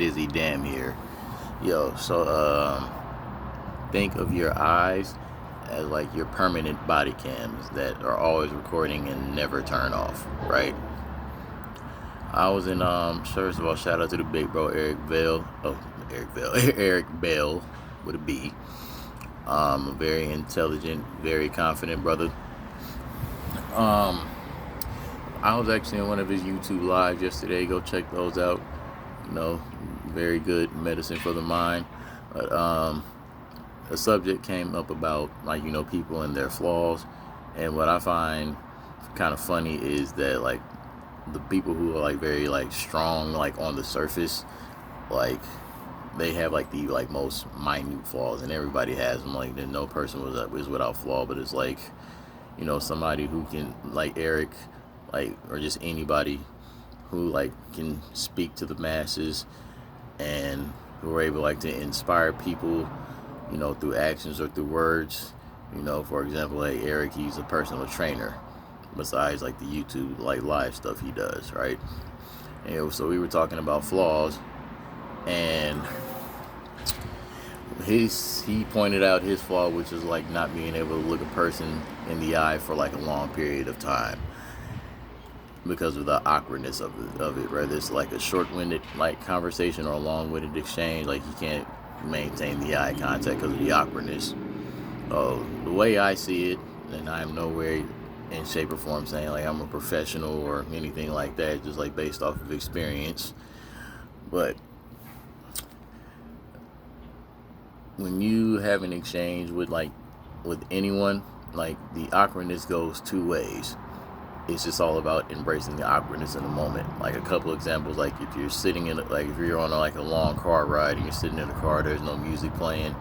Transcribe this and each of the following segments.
dizzy damn here. Yo, so think of your eyes as like your permanent body cams that are always recording and never turn off, right? I was in first of all, shout out to the big bro Eric Bell with a B. A very intelligent, very confident brother. I was actually in one of his YouTube lives yesterday. Go check those out. Very good medicine for the mind. But a subject came up about people and their flaws, and what I find kind of funny is that like the people who are like very like strong like on the surface, like they have like the like most minute flaws, and everybody has them. Like no person is without flaw, but it's like somebody who can like Eric, like, or just anybody who like can speak to the masses and who are able like to inspire people through actions or through words. For example, like Eric, he's a personal trainer besides like the YouTube like live stuff he does, right? And so we were talking about flaws, and he pointed out his flaw, which is like not being able to look a person in the eye for like a long period of time because of the awkwardness of it. Whether it's like a short-winded like conversation or a long-winded exchange, like he can't maintain the eye contact because of the awkwardness. The way I see it, and I'm nowhere in shape or form saying like I'm a professional or anything like that, just like based off of experience, but when you have an exchange with anyone, like the awkwardness goes two ways. It's just all about embracing the awkwardness in the moment. Like a couple examples, like if you're sitting in like if you're on a long car ride and you're sitting in a car, there's no music playing.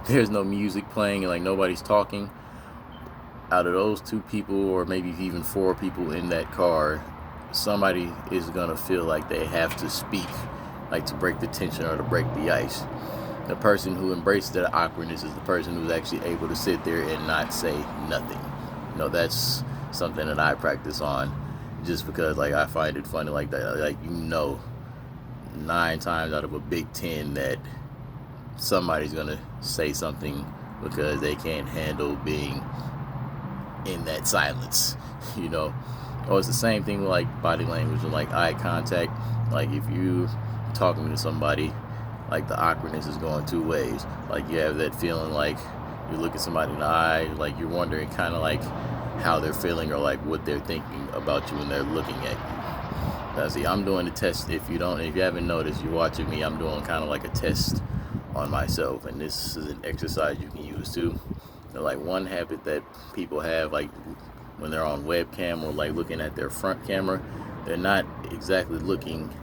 There's no music playing and like nobody's talking. Out of those two people, or maybe even four people in that car, somebody is gonna feel like they have to speak, like to break the tension or to break the ice. The person who embraces that awkwardness is the person who's actually able to sit there and not say nothing. That's something that I practice on, just because like I find it funny like that. Like 9 times out of a big 10 that somebody's gonna say something because they can't handle being in that silence. Or it's the same thing with like body language and like eye contact. Like if you talking to somebody, like the awkwardness is going two ways. Like you have that feeling like you look at somebody in the eye, like you're wondering kind of like how they're feeling or like what they're thinking about you when they're looking at you. Now see, I'm doing a test. If you haven't noticed, you're watching me, I'm doing kind of like a test on myself, and this is an exercise you can use too. Like one habit that people have, like when they're on webcam or like looking at their front camera, they're not exactly looking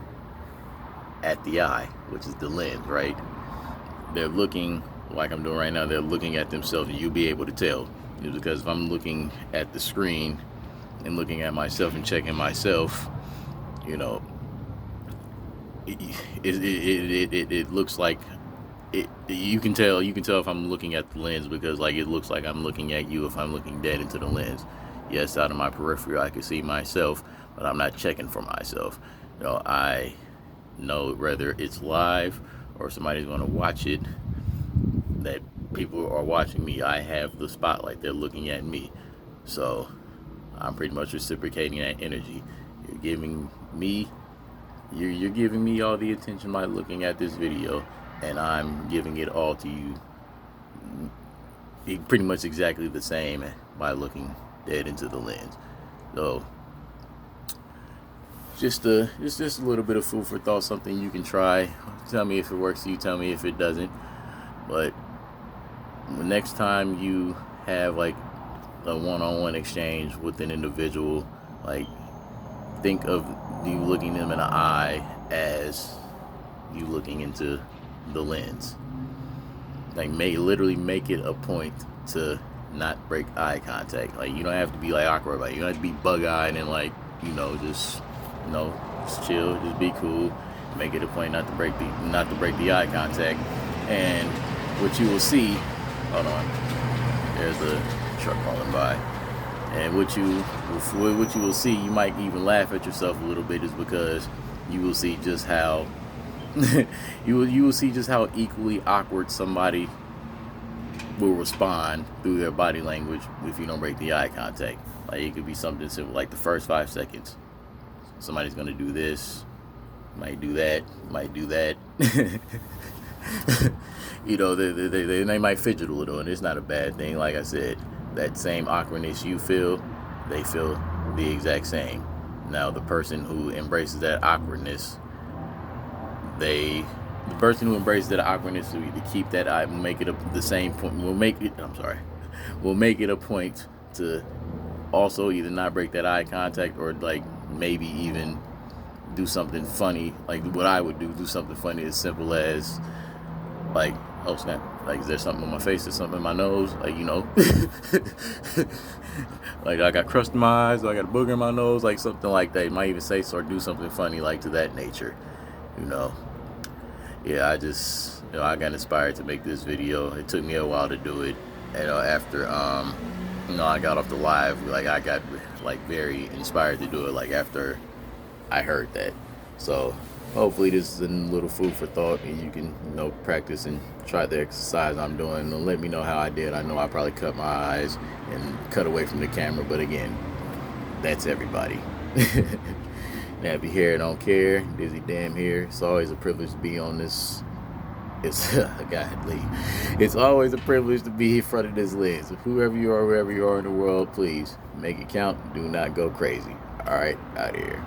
at the eye, which is the lens, right? They're looking like I'm doing right now. They're looking at themselves, and you'll be able to tell. Because if I'm looking at the screen and looking at myself and checking myself, it looks like it. You can tell if I'm looking at the lens, because like it looks like I'm looking at you if I'm looking dead into the lens. Yes, out of my periphery I can see myself, but I'm not checking for myself. I know whether it's live or somebody's going to watch it, that people are watching me. I have the spotlight. They're looking at me. So I'm pretty much reciprocating that energy. You're giving me all the attention by looking at this video, and I'm giving it all to you pretty much exactly the same by looking dead into the lens. So just a little bit of food for thought, something you can try. Tell me if it works for you, tell me if it doesn't. But the next time you have like a one-on-one exchange with an individual, like think of you looking them in the eye as you looking into the lens. Like literally make it a point to not break eye contact. Like you don't have to be like awkward about it. You don't have to be bug-eyed and like just chill, just be cool. Make it a point not to break the eye contact. And what you will see, hold on, there's a truck rolling by, and what you will see, you might even laugh at yourself a little bit, is because you will see just how you will see just how equally awkward somebody will respond through their body language if you don't break the eye contact. Like, it could be something simple, like the first 5 seconds. Somebody's gonna do this, might do that, might do that. You know, they might fidget a little, and it's not a bad thing. Like I said, that same awkwardness you feel, they feel the exact same. Now, the person who embraces that awkwardness, the person who embraces that awkwardness will either keep that eye, will make it the same point. Will make it a point to also either not break that eye contact, or like maybe even do something funny, like what I would do something funny as simple as, like, oh snap, like, is there something on my face or something in my nose? Like, you know, like I got crust in my eyes, or I got a booger in my nose, like something like that. You might even say, or do something funny like to that nature, you know. Yeah, I just, I got inspired to make this video. It took me a while to do it, and after I got off the live, like I got like very inspired to do it, like after I heard that. So hopefully this is a little food for thought, and you can, practice and try the exercise I'm doing, and let me know how I did. I know I probably cut my eyes and cut away from the camera, but again, that's everybody. Nappy hair, don't care. Dizzy damn hair. It's always a privilege to be on this. Godly. It's always a privilege to be in front of this lens. Whoever you are, wherever you are in the world, please make it count. Do not go crazy. All right, out of here.